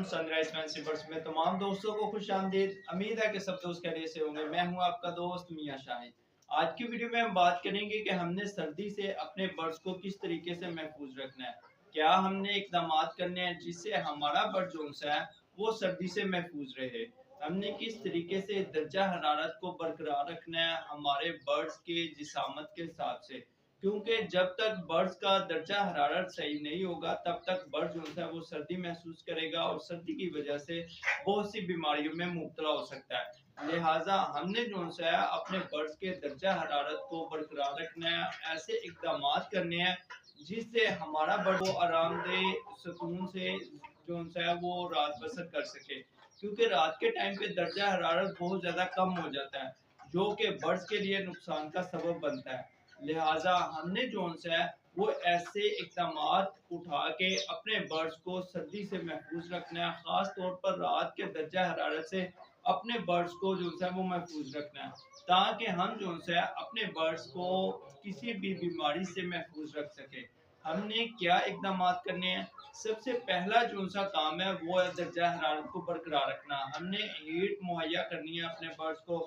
Sunrise fancy birds में तमाम दोस्तों को खुश आमदीद। उम्मीद है कि सब दोस्त खैरियत से होंगे। मैं हूं आपका दोस्त मियां शाहिद। आज की वीडियो में हम बात करेंगे कि हमने सर्दी से अपने बर्ड्स को किस तरीके से महफूज रखना है। क्या हमने इकदाम करने हैं जिससे हमारा बर्ड जो है वो सर्दी से महफूज रहे। हमने किस तरीके से दर्जा हरारत को बरकरार रखना है हमारे बर्ड्स के जिसामत के हिसाब से, क्योंकि जब तक बर्ड्स का दर्जा हरारत सही नहीं होगा तब तक बर्ड जो है वो सर्दी महसूस करेगा और सर्दी की वजह से बहुत सी बीमारियों में मुब्तला हो सकता है। लिहाजा हमने जो है अपने बर्ड्स के दर्जा हरारत को बरकरार रखना है, ऐसे इकदाम करने हैं जिससे हमारा बर्ड वो आरामदेह सुकून से जो है वो रात बसर कर सके, क्योंकि रात के टाइम पे दर्जा हरारत बहुत ज़्यादा कम हो जाता है जो कि बर्ड्स के लिए नुकसान का सबब बनता है। लिहाजा हमने जो है वो ऐसे इकदाम उठा के अपने बर्ड्स को सर्दी से महफूज रखना है, ख़ास तौर पर रात के दर्जा हरारत से अपने बर्ड्स को जो है वो महफूज रखना है, ताकि हम जो है अपने बर्ड्स को किसी भी बीमारी से महफूज रख सके। हमने क्या इकदाम करने हैं? सबसे पहला जो सा काम है वो है दर्जा हरारत को बरकरार रखना। हमने हीट मुहैया करनी है अपने बर्ड्स को,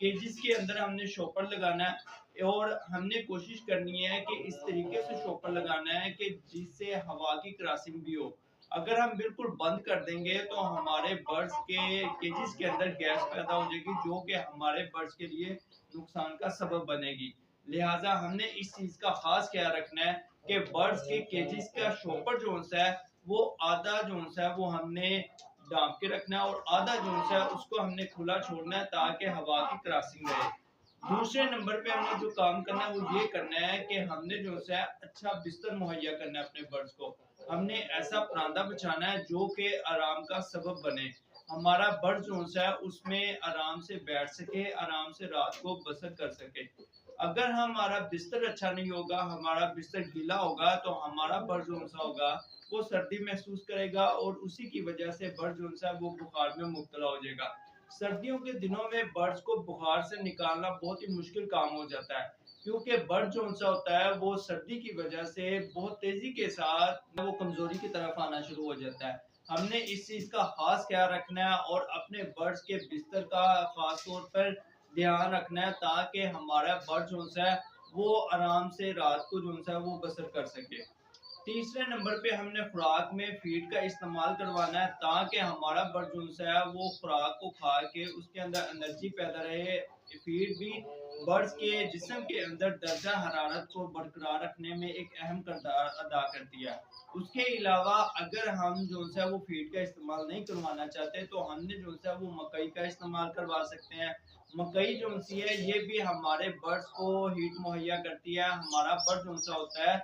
केजिस के अंदर हमने शॉपर लगाना है और हमने कोशिश करनी है कि इस तरीके से शॉपर लगाना है कि जिससे हवा की क्रॉसिंग भी हो। अगर हम बिल्कुल बंद कर देंगे तो हमारे बर्ड्स के केजिस के अंदर गैस पैदा हो जाएगी जो कि हमारे बर्ड्स के लिए नुकसान का सबब बनेगी। लिहाजा हमने इस चीज का खास ख्याल रखना है कि बर्ड्स के केजिस का शॉपर जो है वो आधा जो है वो हमने ढांप के रखना है और आधा जो है उसको हमने खुला छोड़ना है ताकि हवा की क्रॉसिंग रहे। दूसरे नंबर पे हमने जो काम करना है वो ये करना है कि हमने जो है अच्छा बिस्तर मुहैया करना है अपने बर्ड्स को। हमने ऐसा परांदा बिछाना है जो कि आराम का सबब बने, हमारा बर्ड जो है उसमें आराम से बैठ सके, आराम से रात को बसर कर सके। अगर हमारा बिस्तर अच्छा नहीं होगा, हमारा बिस्तर गीला होगा तो हमारा बर्ड जो होगा वो सर्दी महसूस करेगा और उसी की वजह से बर्ड जो है वो बुखार में मुब्तला हो जाएगा। सर्दियों के दिनों में बर्ड्स को बुखार से निकालना बहुत ही मुश्किल काम हो जाता है, क्योंकि बर्ड जो होता है वो सर्दी की वजह से बहुत तेजी के साथ वो कमजोरी की तरफ आना शुरू हो जाता है। हमने इस चीज का खास ख्याल रखना है और अपने बर्ड्स के बिस्तर का खास तौर पर ध्यान रखना है ताकि हमारा बर्ड जो है वो आराम से रात को जो है वो बसर कर सके। तीसरे नंबर पे हमने खुराक में फीड का इस्तेमाल करवाना है ताकि हमारा बर्ड जो है वो खुराक को खा के उसके अंदर एनर्जी पैदा रहे। फीड भी बर्ड्स के जिस्म के अंदर दर्जा हरारत को बरकरार रखने में एक अहम किरदार अदा करती है। उसके अलावा अगर हम जो है वो फीड का इस्तेमाल नहीं करवाना चाहते तो हमने जो है वो मकई का इस्तेमाल करवा सकते हैं। मकई जो है ये भी हमारे बर्ड्स को हीट मुहैया करती है। हमारा बर्ड जो होता है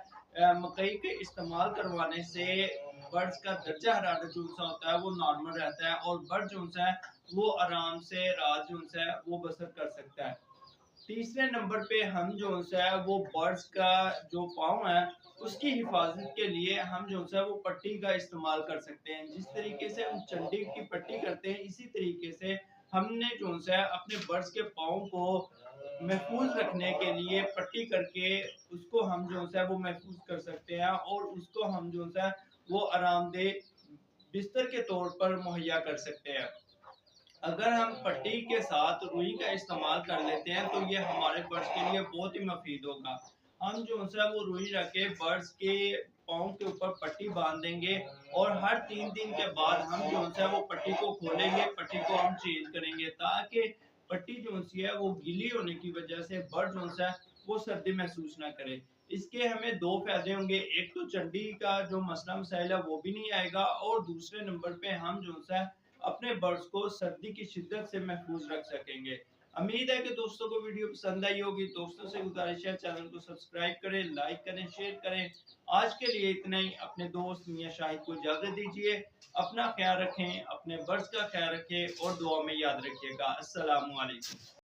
मकई के इस्तेमाल करवाने से बर्ड्स का दर्जा हरारत जो होता है वो नॉर्मल रहता है और बर्ड जो है वो आराम से रात जो है वो बसर कर सकता है। तीसरे नंबर पे हम जो है वो बर्ड्स का जो पाँव है उसकी हिफाजत के लिए हम जो है वो पट्टी का इस्तेमाल कर सकते हैं। जिस तरीके से हम चंडी की पट्टी करते हैं इसी तरीके से हमने जो है अपने बर्ड्स के पाँव को महफूज रखने के लिए पट्टी करके उसको हम जो है वो महफूज कर सकते हैं और उसको हम जो है वो आरामदेह बिस्तर के तौर पर मुहैया कर सकते हैं। अगर हम पट्टी के साथ रुई का इस्तेमाल कर लेते हैं तो ये हमारे बर्ड्स के लिए बहुत ही मुफीद होगा। हम जो है वो रुई रख के बर्ड्स के पाँव के ऊपर पट्टी बांध देंगे और हर 3 दिन के बाद हम जो है वो पट्टी को खोलेंगे, पट्टी को हम चेंज करेंगे ताकि पट्टी जो है वो गीली होने की वजह से बर्ड जो है वो सर्दी महसूस ना करे। इसके हमें दो फायदे होंगे, एक तो चंडी का जो मसला मसाइल है वो भी नहीं आएगा और दूसरे नंबर पे हम जो है अपने बर्ड्स को सर्दी की शिद्दत से महफूज रख सकेंगे। उम्मीद है कि दोस्तों को वीडियो पसंद आई होगी। दोस्तों से गुजारिश है चैनल को सब्सक्राइब करें, लाइक करें, शेयर करें। आज के लिए इतना ही। अपने दोस्त मियां शाहिद को इजाजत दीजिए। अपना ख्याल रखें, अपने बर्ड्स का ख्याल रखें और दुआ में याद रखिएगा। अस्सलामु अलैकुम।